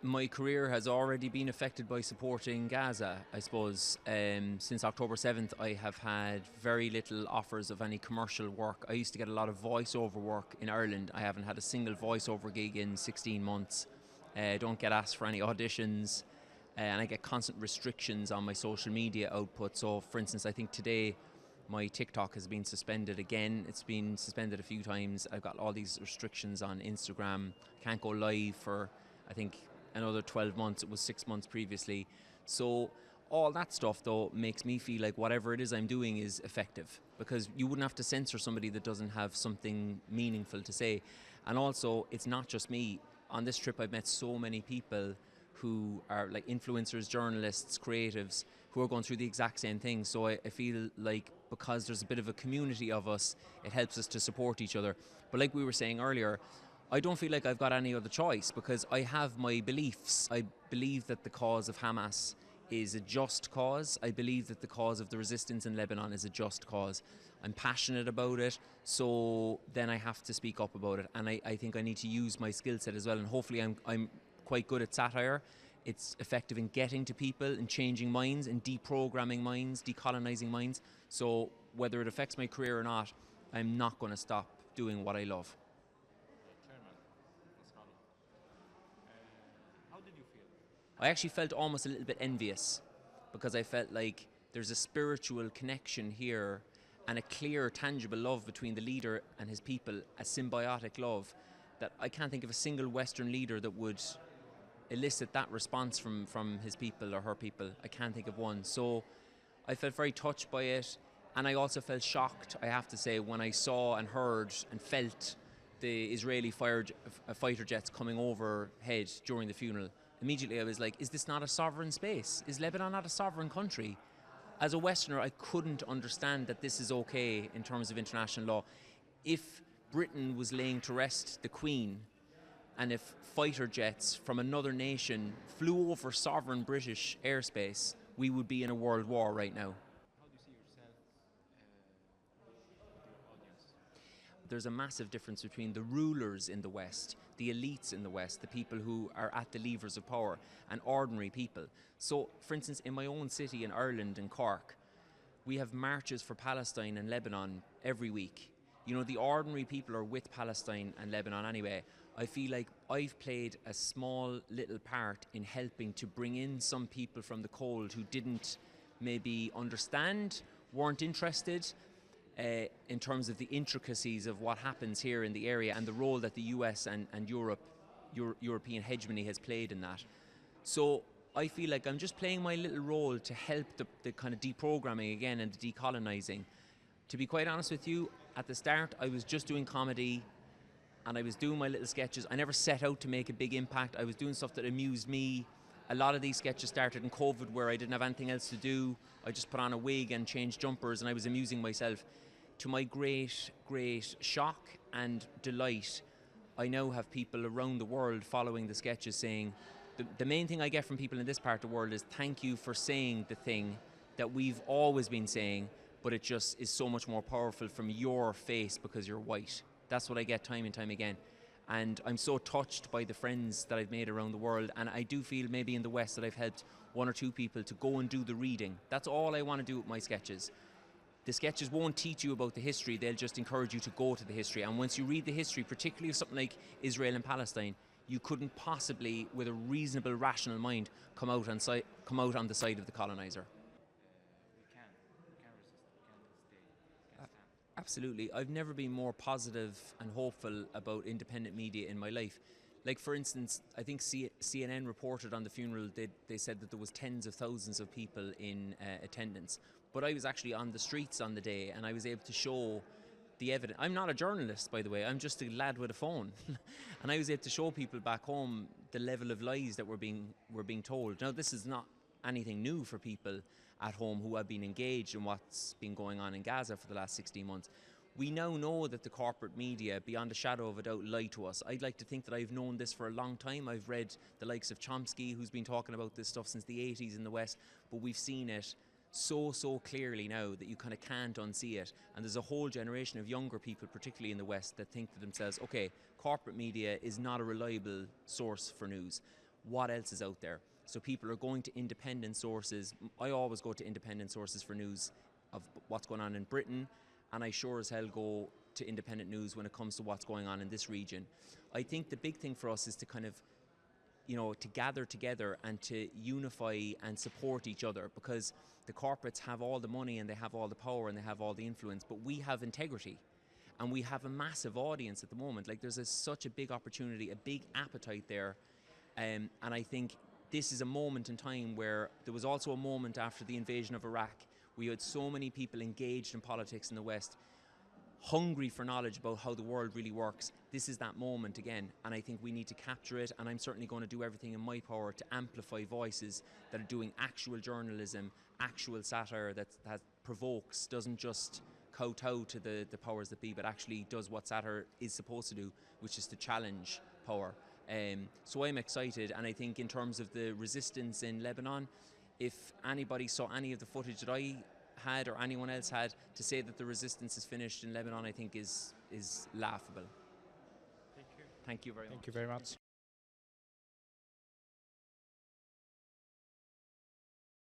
My career has already been affected by supporting Gaza, I suppose. Since October 7th, I have had very little offers of any commercial work. I used to get a lot of voiceover work in Ireland. I haven't had a single voiceover gig in 16 months. I don't get asked for any auditions, and I get constant restrictions on my social media output. So, for instance, I think today my TikTok has been suspended again. It's been suspended a few times. I've got all these restrictions on Instagram. Can't go live for, I think, another 12 months. It was 6 months previously. So all that stuff, though, makes me feel like whatever it is I'm doing is effective, because you wouldn't have to censor somebody that doesn't have something meaningful to say. And also, it's not just me. On this trip, I've met so many people who are like influencers, journalists, creatives, who are going through the exact same thing. So I feel like because there's a bit of a community of us, it helps us to support each other. But like we were saying earlier, I don't feel like I've got any other choice, because I have my beliefs. I believe that the cause of Hamas is a just cause. I believe that the cause of the resistance in Lebanon is a just cause. I'm passionate about it, so then I have to speak up about it. And I think I need to use my skill set as well. And hopefully I'm quite good at satire. It's effective in getting to people and changing minds and deprogramming minds, decolonizing minds. So whether it affects my career or not, I'm not going to stop doing what I love. How did you feel? I actually felt almost a little bit envious, because I felt like there's a spiritual connection here and a clear, tangible love between the leader and his people, a symbiotic love that I can't think of a single Western leader that would elicit that response from his people or her people. I can't think of one. So I felt very touched by it, and I also felt shocked, I have to say, when I saw and heard and felt the Israeli fighter jets coming overhead during the funeral. Immediately I was like, is this not a sovereign space? Is Lebanon not a sovereign country? As a Westerner, I couldn't understand that this is okay in terms of international law. If Britain was laying to rest the Queen, and if fighter jets from another nation flew over sovereign British airspace, we would be in a world war right now. How do you see yourself with your audience? There's a massive difference between the rulers in the West, the elites in the West, the people who are at the levers of power, and ordinary people. So, for instance, in my own city in Ireland, in Cork, we have marches for Palestine and Lebanon every week. You know, the ordinary people are with Palestine and Lebanon anyway. I feel like I've played a small little part in helping to bring in some people from the cold who didn't maybe understand, weren't interested, in terms of the intricacies of what happens here in the area and the role that the US and European hegemony has played in that. So I feel like I'm just playing my little role to help the kind of deprogramming again and the decolonizing. To be quite honest with you, at the start I was just doing comedy and I was doing my little sketches. I never set out to make a big impact. I was doing stuff that amused me. A lot of these sketches started in COVID, where I didn't have anything else to do. I just put on a wig and changed jumpers and I was amusing myself. To my great shock and delight, I now have people around the world following the sketches saying, the main thing I get from people in this part of the world is thank you for saying the thing that we've always been saying, but it just is so much more powerful from your face because you're white. That's what I get time and time again. And I'm so touched by the friends that I've made around the world, and I do feel maybe in the West that I've helped one or two people to go and do the reading. That's all I want to do with my sketches. The sketches won't teach you about the history, they'll just encourage you to go to the history. And once you read the history, particularly of something like Israel and Palestine, you couldn't possibly, with a reasonable, rational mind, come out on the side of the colonizer. We can resist, we can stay, we can stand. Absolutely. I've never been more positive and hopeful about independent media in my life. Like, for instance, I think CNN reported on the funeral, they said that there was tens of thousands of people in attendance. But I was actually on the streets on the day and I was able to show the evidence. I'm not a journalist, by the way. I'm just a lad with a phone. And I was able to show people back home the level of lies that were being told. Now, this is not anything new for people at home who have been engaged in what's been going on in Gaza for the last 16 months. We now know that the corporate media, beyond a shadow of a doubt, lie to us. I'd like to think that I've known this for a long time. I've read the likes of Chomsky, who's been talking about this stuff since the 80s in the West, but we've seen it so clearly now that you kind of can't unsee it. And there's a whole generation of younger people, particularly in the West, that think to themselves, okay, corporate media is not a reliable source for news. what else is out there. So people are going to independent sources. I always go to independent sources for news of what's going on in Britain, and I sure as hell go to independent news when it comes to what's going on in this region. I think the big thing for us is to kind of, you know, to gather together and to unify and support each other, because the corporates have all the money and they have all the power and they have all the influence, but we have integrity and we have a massive audience at the moment. Like there's such a big opportunity, a big appetite there, and I think this is a moment in time where there was also a moment after the invasion of Iraq. We had so many people engaged in politics in the West, hungry for knowledge about how the world really works. This is that moment again, and I think we need to capture it, and I'm certainly going to do everything in my power to amplify voices that are doing actual journalism, actual satire that provokes, doesn't just kowtow to the powers that be, but actually does what satire is supposed to do, which is to challenge power. So I'm excited, and I think in terms of the resistance in Lebanon, if anybody saw any of the footage that I had or anyone else had, to say that the resistance is finished in Lebanon, I think is laughable. Thank you. Thank you very much. Thank you very much.